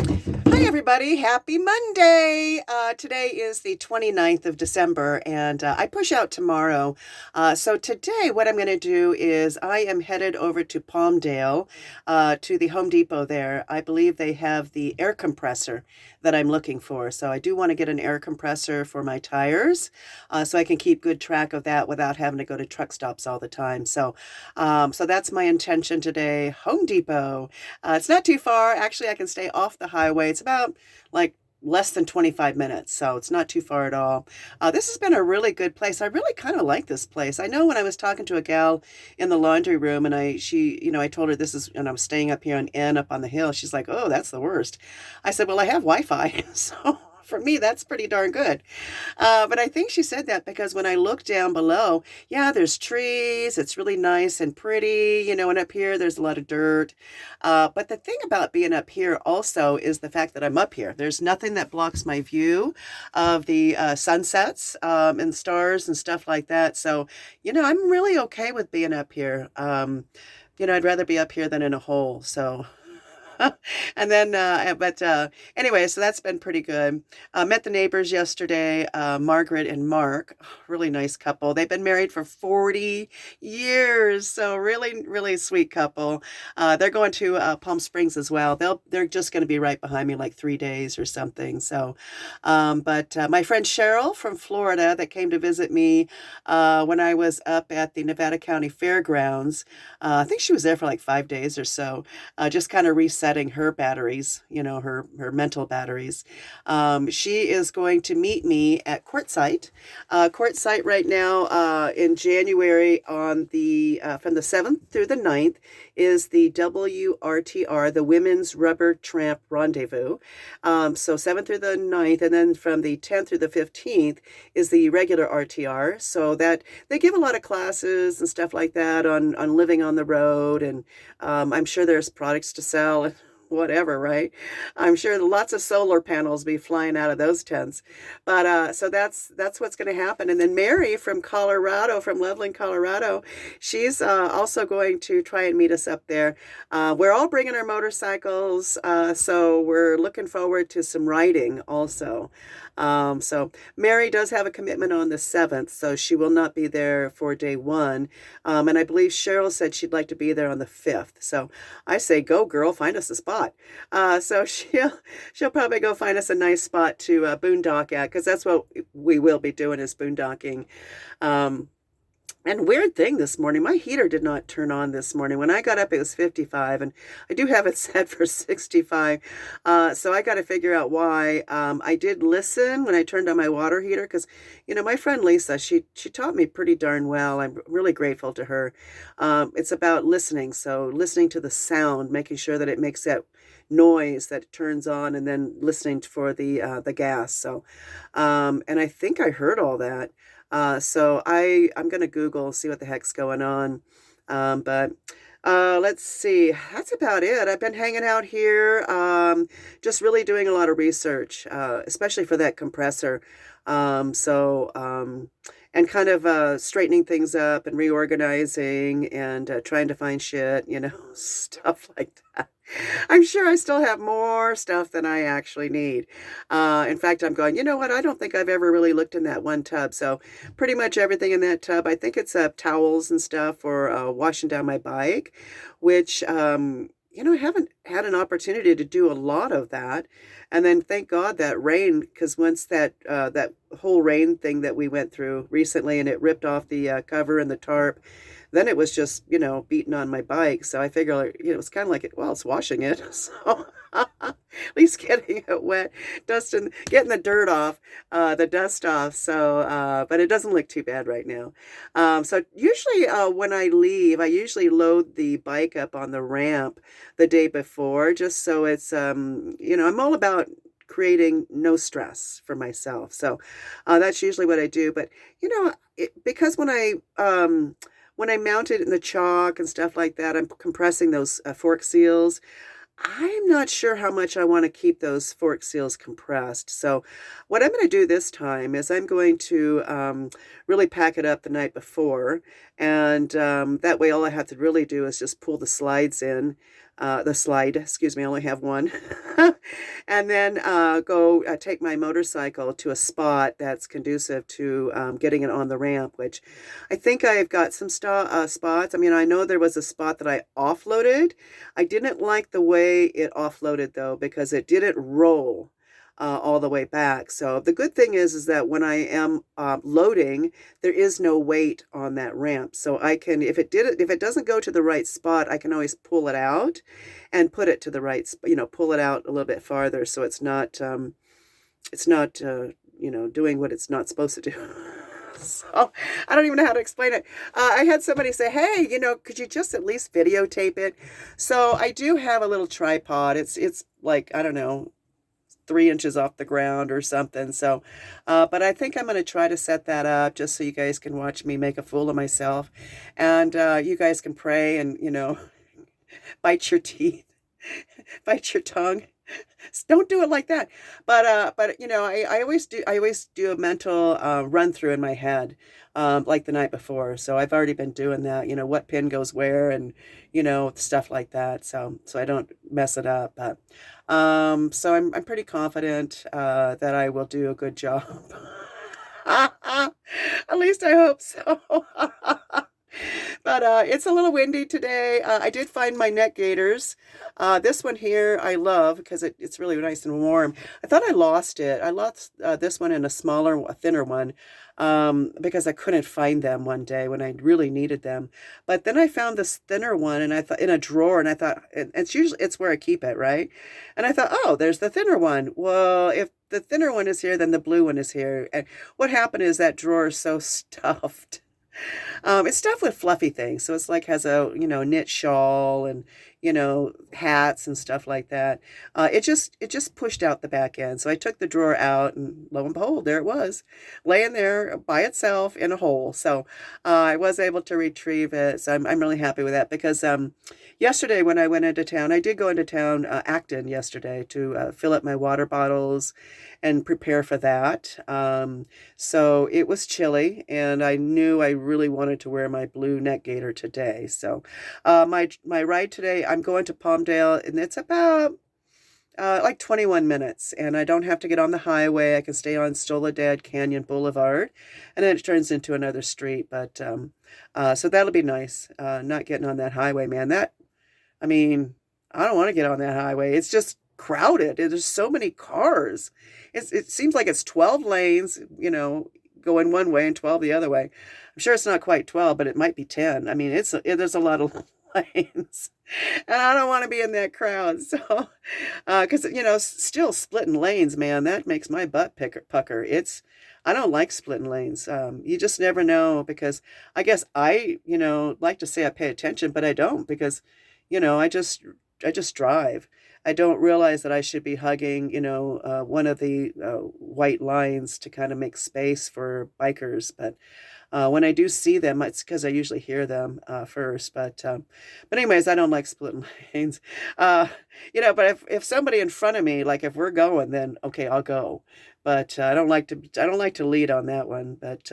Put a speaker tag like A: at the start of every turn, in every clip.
A: Hi, everybody. Happy Monday. Today is the 29th of December, and I push out tomorrow. So today, what I'm going to do is I am headed over to Palmdale, to the Home Depot there. I believe they have the air compressor that I'm looking for. So I do want to get an air compressor for my tires, so I can keep good track of that without having to go to truck stops all the time. So that's my intention today. Home Depot. It's not too far. Actually, I can stay off the highway. It's about like less than 25 minutes, so it's not too far at all. This has been a really good place. I really kind of like this place. I know when I was talking to a gal in the laundry room and I told her this is, and I'm staying up here on N up on the hill. She's like, "Oh, that's the worst." I said, "Well, I have Wi-Fi." So for me, that's pretty darn good. But I think she said that because when I look down below, yeah, there's trees. It's really nice and pretty, and up here there's a lot of dirt. But the thing about being up here also is the fact that I'm up here. There's nothing that blocks my view of the sunsets and stars and stuff like that. So, I'm really okay with being up here. I'd rather be up here than in a hole. So, and then, but anyway, so that's been pretty good. Met the neighbors yesterday, Margaret and Mark, really nice couple. They've been married for 40 years, so really, really sweet couple. They're going to Palm Springs as well. They're just going to be right behind me, like 3 days or something. So, but my friend Cheryl from Florida that came to visit me when I was up at the Nevada County Fairgrounds. I think she was there for like 5 days or so, just kind of resetting her batteries, her mental batteries. She is going to meet me at Quartzsite. Quartzsite right now in January on the from the 7th through the 9th is the WRTR, the Women's Rubber Tramp Rendezvous. So 7th through the 9th, and then from the 10th through the 15th is the regular RTR. So that they give a lot of classes and stuff like that on living on the road, and I'm sure there's products to sell and whatever, right? I'm sure lots of solar panels be flying out of those tents. But so that's what's going to happen. And then Mary from Colorado, from Loveland, Colorado, she's also going to try and meet us up there. We're all bringing our motorcycles, so we're looking forward to some riding also. So Mary does have a commitment on the 7th, so she will not be there for day one. And I believe Cheryl said she'd like to be there on the 5th. So I say, go girl, find us a spot. So she'll probably go find us a nice spot to boondock at, because that's what we will be doing is boondocking. Um, and weird thing this morning, my heater did not turn on this morning. When I got up, it was 55, and I do have it set for 65. So I got to figure out why. I did listen when I turned on my water heater because, my friend Lisa, she taught me pretty darn well. I'm really grateful to her. It's about listening. So listening to the sound, making sure that it makes that noise that it turns on, and then listening for the gas. So, and I think I heard all that. So I'm gonna Google, see what the heck's going on. But let's see. That's about it. I've been hanging out here, just really doing a lot of research, especially for that compressor. And kind of straightening things up and reorganizing and trying to find shit, stuff like that. I'm sure I still have more stuff than I actually need. In fact, I'm going, you know what? I don't think I've ever really looked in that one tub. So pretty much everything in that tub, I think it's towels and stuff for washing down my bike, which, I haven't had an opportunity to do a lot of that. And then thank God that rain, because once that whole rain thing that we went through recently and it ripped off the cover and the tarp, then it was just, beating on my bike. So I figure, it's kind of like, well, it's washing it. So at least getting it wet, getting the dirt off, the dust off. So, but it doesn't look too bad right now. So usually when I leave, I usually load the bike up on the ramp the day before, just so it's, I'm all about creating no stress for myself. So that's usually what I do. But, because when I mount it in the chalk and stuff like that, I'm compressing those fork seals. I'm not sure how much I want to keep those fork seals compressed. So what I'm going to do this time is I'm going to really pack it up the night before. And that way all I have to really do is just pull the slides in. The slide, excuse me, I only have one. and then go take my motorcycle to a spot that's conducive to getting it on the ramp, which I think I've got some spots. I mean, I know there was a spot that I offloaded. I didn't like the way it offloaded, though, because it didn't roll all the way back. So the good thing is that when I am loading, there is no weight on that ramp. So I can, if it doesn't go to the right spot, I can always pull it out and put it to the right, pull it out a little bit farther, so it's not, doing what it's not supposed to do. So I don't even know how to explain it. I had somebody say, hey, could you just at least videotape it? So I do have a little tripod. It's like, I don't know, 3 inches off the ground or something. So, but I think I'm going to try to set that up just so you guys can watch me make a fool of myself. And you guys can pray and, bite your teeth, bite your tongue. Don't do it like that. But I always do a mental run through in my head, like the night before. So I've already been doing that. What pin goes where, and stuff like that. So I don't mess it up. But so I'm pretty confident that I will do a good job. At least I hope so. But it's a little windy today. I did find my neck gaiters. This one here I love because it's really nice and warm. I thought I lost it. I lost this one and a thinner one, because I couldn't find them one day when I really needed them. But then I found this thinner one, and I thought in a drawer, and I thought it's where I keep it, right? And I thought, oh, there's the thinner one. Well, if the thinner one is here, then the blue one is here. And what happened is that drawer is so stuffed. It's stuffed with fluffy things. So it's like has a, knit shawl and, hats and stuff like that. It just pushed out the back end. So I took the drawer out, and lo and behold, there it was, laying there by itself in a hole. So I was able to retrieve it. So I'm really happy with that because yesterday when I went into town, I did go into town, Acton yesterday to fill up my water bottles and prepare for that. So it was chilly, and I knew I really wanted to wear my blue neck gaiter today. So my ride today, I'm going to Palmdale, and it's about like 21 minutes, and I don't have to get on the highway. I can stay on Soledad Canyon Boulevard, and then it turns into another street. But so that'll be nice, not getting on that highway, man. I don't want to get on that highway. It's just crowded. There's so many cars. It seems like it's 12 lanes, going one way and 12 the other way. I'm sure it's not quite 12, but it might be 10. There's a lot of lanes, and I don't want to be in that crowd. So, because, still splitting lanes, man, that makes my butt pucker. I don't like splitting lanes. You just never know, because I guess I, like to say I pay attention, but I don't, because, I just drive. I don't realize that I should be hugging, one of the white lines to kind of make space for bikers. But when I do see them, it's because I usually hear them first. But anyways, I don't like splitting lanes. But if somebody in front of me, like if we're going, then okay, I'll go. But I don't like to lead on that one. But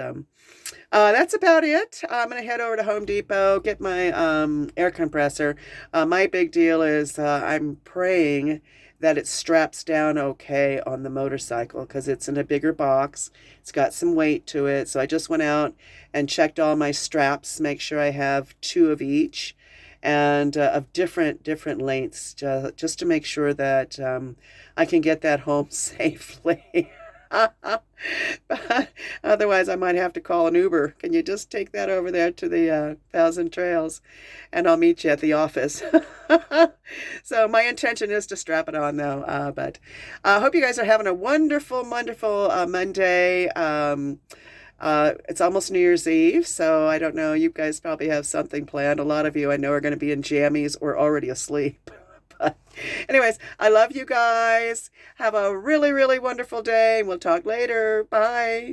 A: that's about it. I'm gonna head over to Home Depot, get my air compressor. My big deal is I'm praying that it straps down okay on the motorcycle, because it's in a bigger box. It's got some weight to it. So I just went out and checked all my straps, make sure I have 2 of each, and of different lengths, just to make sure that I can get that home safely. But otherwise, I might have to call an Uber. Can you just take that over there to the Thousand Trails, and I'll meet you at the office. So my intention is to strap it on, though. But I hope you guys are having a wonderful Monday. It's almost New Year's Eve, so I don't know. You guys probably have something planned. A lot of you I know are going to be in jammies or already asleep. But anyways, I love you guys. Have a really wonderful day. We'll talk later. Bye.